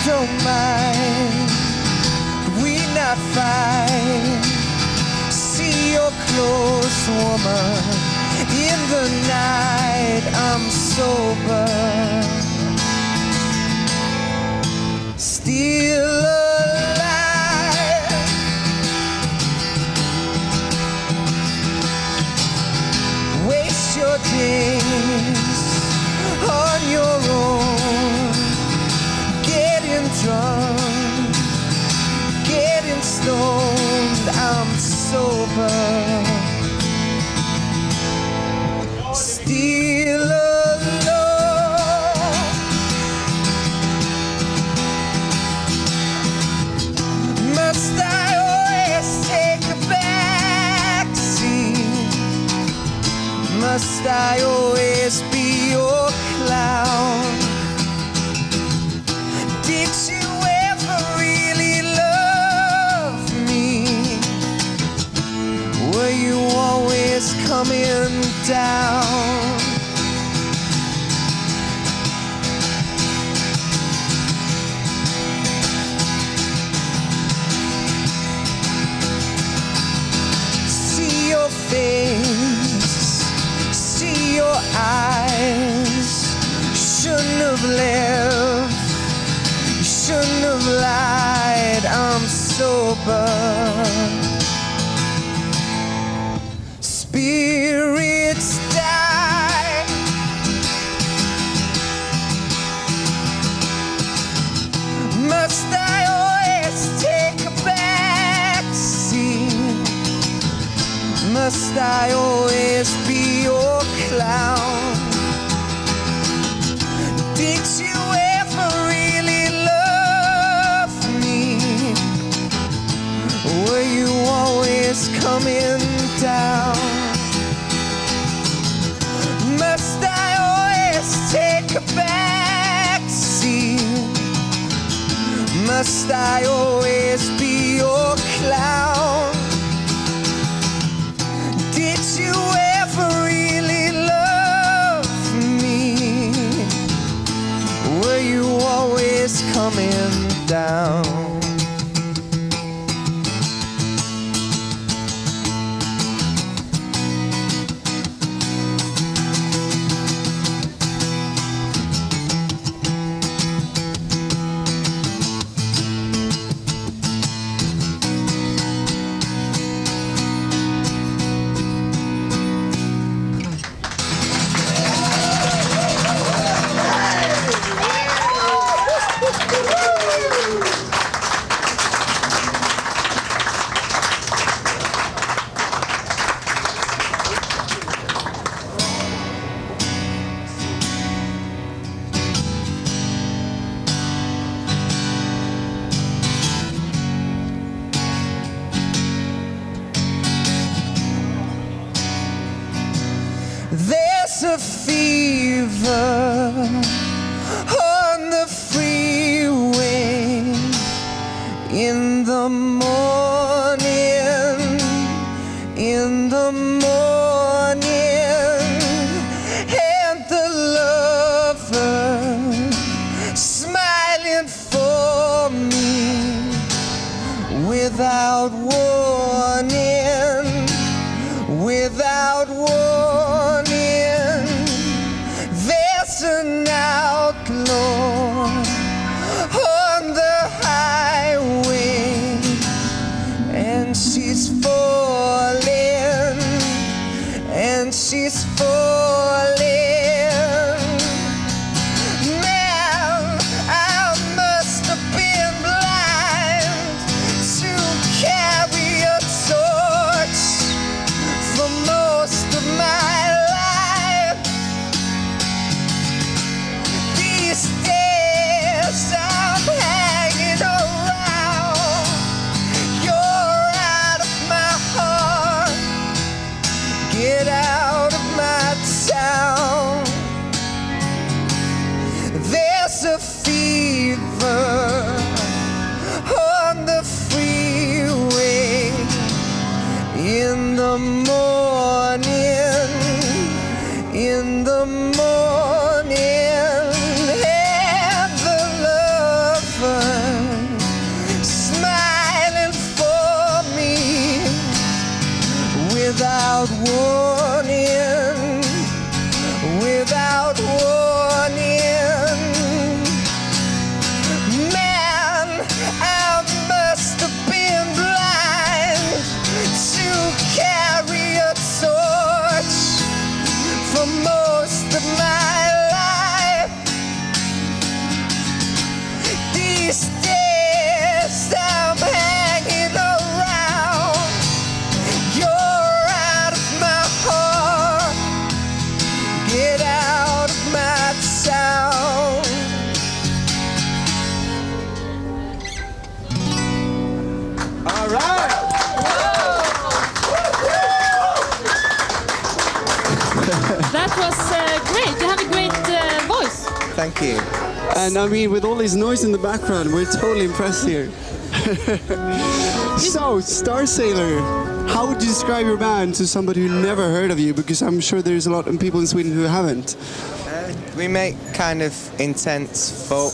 don't mind, we not fight. See your close, woman, in the night. I'm sober, still alive. Waste your days on your own, getting drunk, getting stoned. I'm sober, still alone. Must I always take a back seat? Must I always be your clown? Did you ever really love me? Were you always coming down? See your face, see your eyes. Shouldn't have left, shouldn't have lied. I'm sober, spirits die. Must I always take a back seat? Must I always be your clown? Did you ever really love me? Were you always coming down? Must I always take a back seat? Must I always be your clown? Did you ever really love me? Were you always coming down? There's a fever on the freeway in the morning, in the morning, and the lover smiling for me without warning, without warning. There's an outlaw on the highway, and she's falling, and she's falling. Man, I must have been blind to carry thank you. And I mean, with all this noise in the background, we're totally impressed here. So, Starsailor, how would you describe your band to somebody who never heard of you? Because I'm sure there's a lot of people in Sweden who haven't. We make kind of intense folk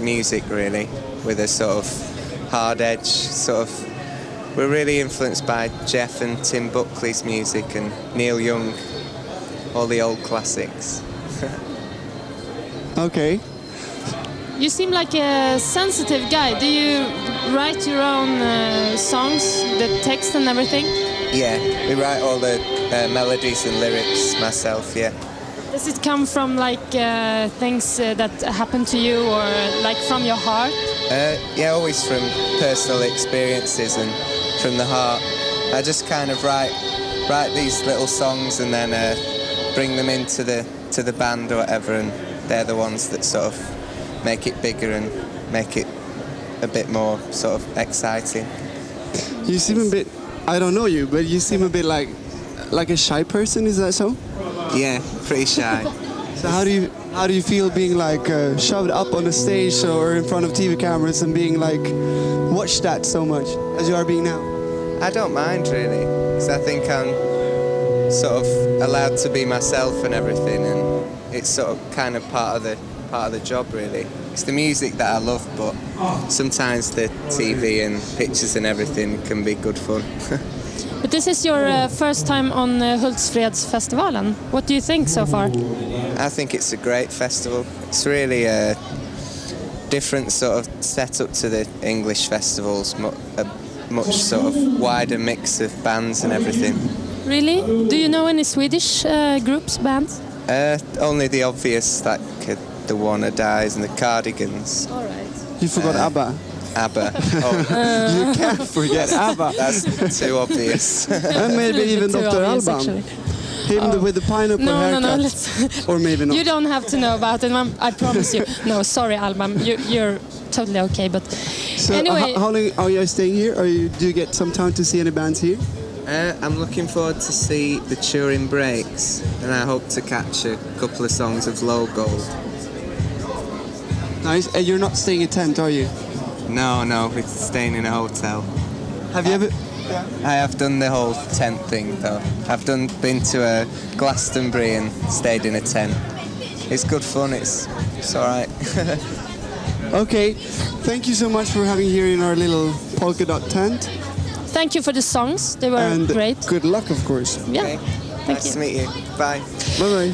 music, really, with a sort of hard edge, we're really influenced by Jeff and Tim Buckley's music and Neil Young, all the old classics. Okay. You seem like a sensitive guy. Do you write your own songs, the text and everything? Yeah, we write all the melodies and lyrics myself, yeah. Does it come from like things that happen to you or like from your heart? Yeah, always from personal experiences and from the heart. I just kind of write these little songs and then bring them into the band or whatever, and they're the ones that sort of make it bigger and make it a bit more sort of exciting. You seem a bit, I don't know you, but you seem a bit like a shy person, is that so? Yeah, pretty shy. So how do you feel being like shoved up on a stage or in front of TV cameras and being like watched at so much as you are being now? I don't mind really, because I think I'm sort of allowed to be myself and everything, and it's sort of kind of part of the job really. It's the music that I love, but sometimes the TV and pictures and everything can be good fun. But this is your first time on Hultsfredsfestivalen. What do you think so far? I think it's a great festival. It's really a different sort of setup to the English festivals, a much sort of wider mix of bands and everything. Really? Do you know any Swedish groups, bands? Only the obvious, like the Wanna Dies and the Cardigans. All right. You forgot ABBA. ABBA. Oh, You can't forget ABBA. that's too obvious. And maybe even Too Dr. obvious, Alban. actually. Him with the pineapple haircut. No, let's... Or maybe not. You don't have to know about it, I promise you. No, sorry, Alban, you're totally okay, but So anyway... how long are you staying here? Or do you get some time to see any bands here? I'm looking forward to see the Turin Breaks, and I hope to catch a couple of songs of Low Gold. Nice. And you're not staying in a tent, are you? No, we're staying in a hotel. Have you ever... I have done the whole tent thing though. I've been to a Glastonbury and stayed in a tent. It's good fun, it's alright. Okay. Thank you so much for having here in our little polka dot tent. Thank you for the songs, they were And great. good luck, of course. Yeah, Okay. thank Nice you. to meet you. Bye. Bye-bye.